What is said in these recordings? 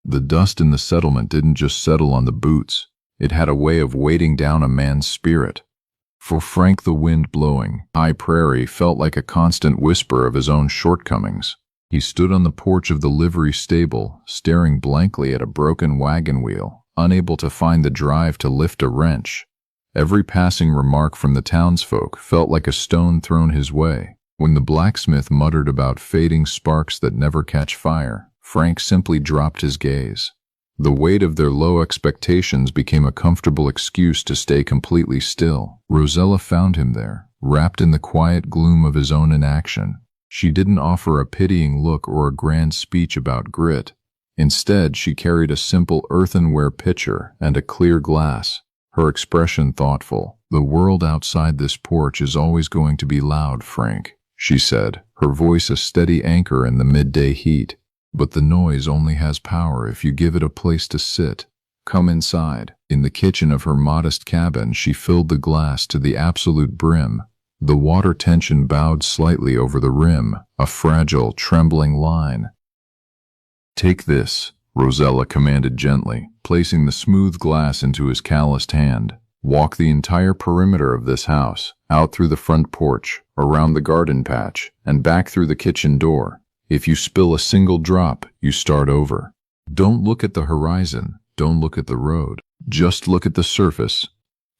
The dust in the settlement didn't just settle on the boots. It had a way of weighting down a man's spirit. For Frank, the wind blowing high prairie felt like a constant whisper of his own shortcomings. He stood on the porch of the livery stable, staring blankly at a broken wagon wheel, unable to find the drive to lift a wrench. Every passing remark from the townsfolk felt like a stone thrown his way. When the blacksmith muttered about fading sparks that never catch fire, Frank simply dropped his gaze. The weight of their low expectations became a comfortable excuse to stay completely still. Rosella found him there, wrapped in the quiet gloom of his own inaction. She didn't offer a pitying look or a grand speech about grit. Instead, she carried a simple earthenware pitcher and a clear glass, her expression thoughtful. "The world outside this porch is always going to be loud, Frank," she said, her voice a steady anchor in the midday heat. "But the noise only has power if you give it a place to sit. Come inside." In the kitchen of her modest cabin, she filled the glass to the absolute brim. The water tension bowed slightly over the rim, a fragile, trembling line. "Take this," Rosella commanded gently, placing the smooth glass into his calloused hand. "Walk the entire perimeter of this house, out through the front porch, around the garden patch, and back through the kitchen door. If you spill a single drop, you start over. Don't look at the horizon, don't look at the road. Just look at the surface."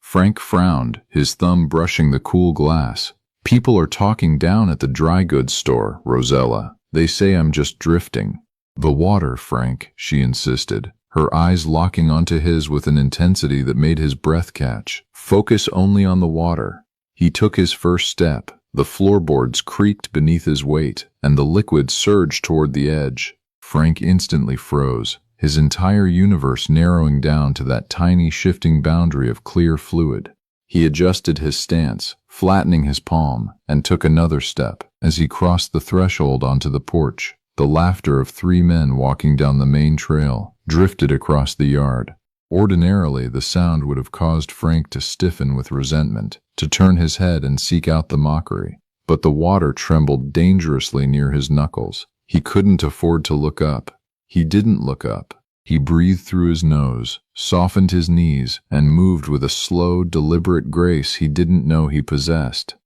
Frank frowned, his thumb brushing the cool glass. "People are talking down at the dry goods store, Rosella. They say I'm just drifting." "The water, Frank," she insisted, her eyes locking onto his with an intensity that made his breath catch. "Focus only on the water." He took his first step. The floorboards creaked beneath his weight, and the liquid surged toward the edge. Frank instantly froze, his entire universe narrowing down to that tiny shifting boundary of clear fluid. He adjusted his stance, flattening his palm, and took another step. As he crossed the threshold onto the porch, the laughter of 3 men walking down the main trail drifted across the yard. Ordinarily, the sound would have caused Frank to stiffen with resentment, to turn his head and seek out the mockery. But the water trembled dangerously near his knuckles. He couldn't afford to look up. He didn't look up. He breathed through his nose, softened his knees, and moved with a slow, deliberate grace he didn't know he possessed.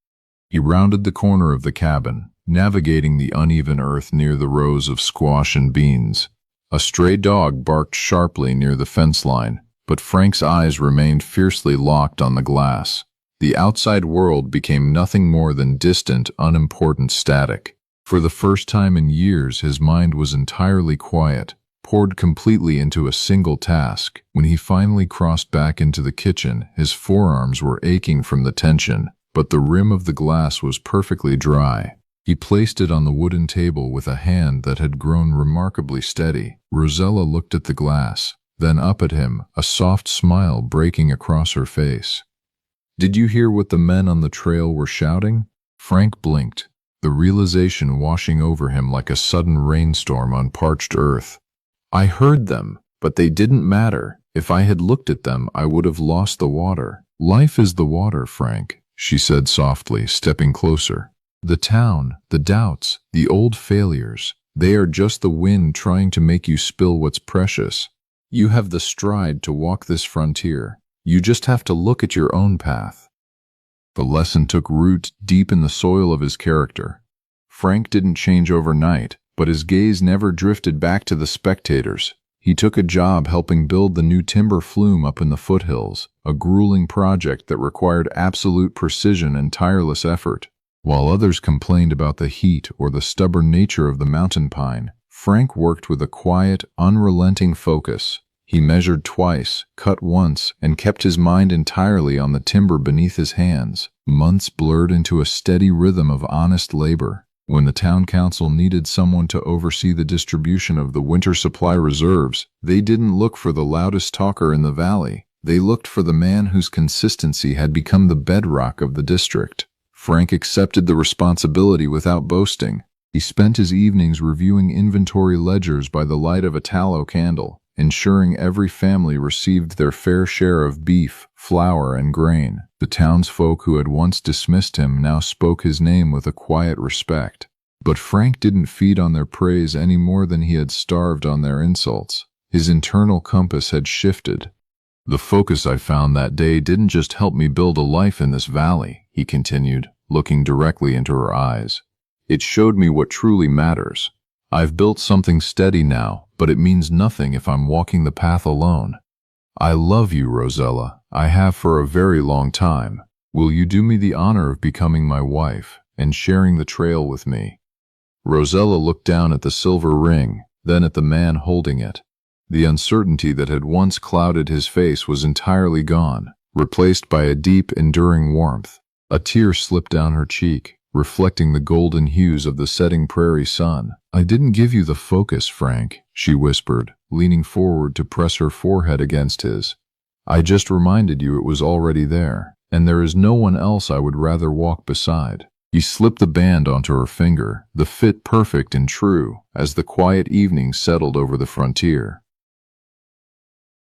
He rounded the corner of the cabin, navigating the uneven earth near the rows of squash and beans. A stray dog barked sharply near the fence line, but Frank's eyes remained fiercely locked on the glass. The outside world became nothing more than distant, unimportant static. For the first time in years, his mind was entirely quiet, poured completely into a single task. When he finally crossed back into the kitchen, his forearms were aching from the tension, but the rim of the glass was perfectly dry. He placed it on the wooden table with a hand that had grown remarkably steady. Rosella looked at the glass, then up at him, a soft smile breaking across her face. "Did you hear what the men on the trail were shouting?" Frank blinked, the realization washing over him like a sudden rainstorm on parched earth. "I heard them, but they didn't matter. If I had looked at them, I would have lost the water." "Life is the water, Frank," she said softly, stepping closer. "The town, the doubts, the old failures, they are just the wind trying to make you spill what's precious. You have the stride to walk this frontier. You just have to look at your own path." The lesson took root deep in the soil of his character. Frank didn't change overnight, but his gaze never drifted back to the spectators. He took a job helping build the new timber flume up in the foothills, a grueling project that required absolute precision and tireless effort. While others complained about the heat or the stubborn nature of the mountain pine, Frank worked with a quiet, unrelenting focus. He measured twice, cut once, and kept his mind entirely on the timber beneath his hands. Months blurred into a steady rhythm of honest labor. When the town council needed someone to oversee the distribution of the winter supply reserves, they didn't look for the loudest talker in the valley. They looked for the man whose consistency had become the bedrock of the district. Frank accepted the responsibility without boasting. He spent his evenings reviewing inventory ledgers by the light of a tallow candle, ensuring every family received their fair share of beef, flour, and grain. The townsfolk who had once dismissed him now spoke his name with a quiet respect. But Frank didn't feed on their praise any more than he had starved on their insults. His internal compass had shifted. The focus I found that day didn't just help me build a life in this valley, he continued, looking directly into her eyes. It showed me what truly matters. I've built something steady now, but it means nothing if I'm walking the path alone. I love you, Rosella. I have for a very long time. Will you do me the honor of becoming my wife and sharing the trail with me? Rosella looked down at the silver ring, then at the man holding it. The uncertainty that had once clouded his face was entirely gone, replaced by a deep, enduring warmth. A tear slipped down her cheek, reflecting the golden hues of the setting prairie sun. I didn't give you the focus, Frank, she whispered, leaning forward to press her forehead against his. I just reminded you it was already there, and there is no one else I would rather walk beside. He slipped the band onto her finger, the fit perfect and true, as the quiet evening settled over the frontier.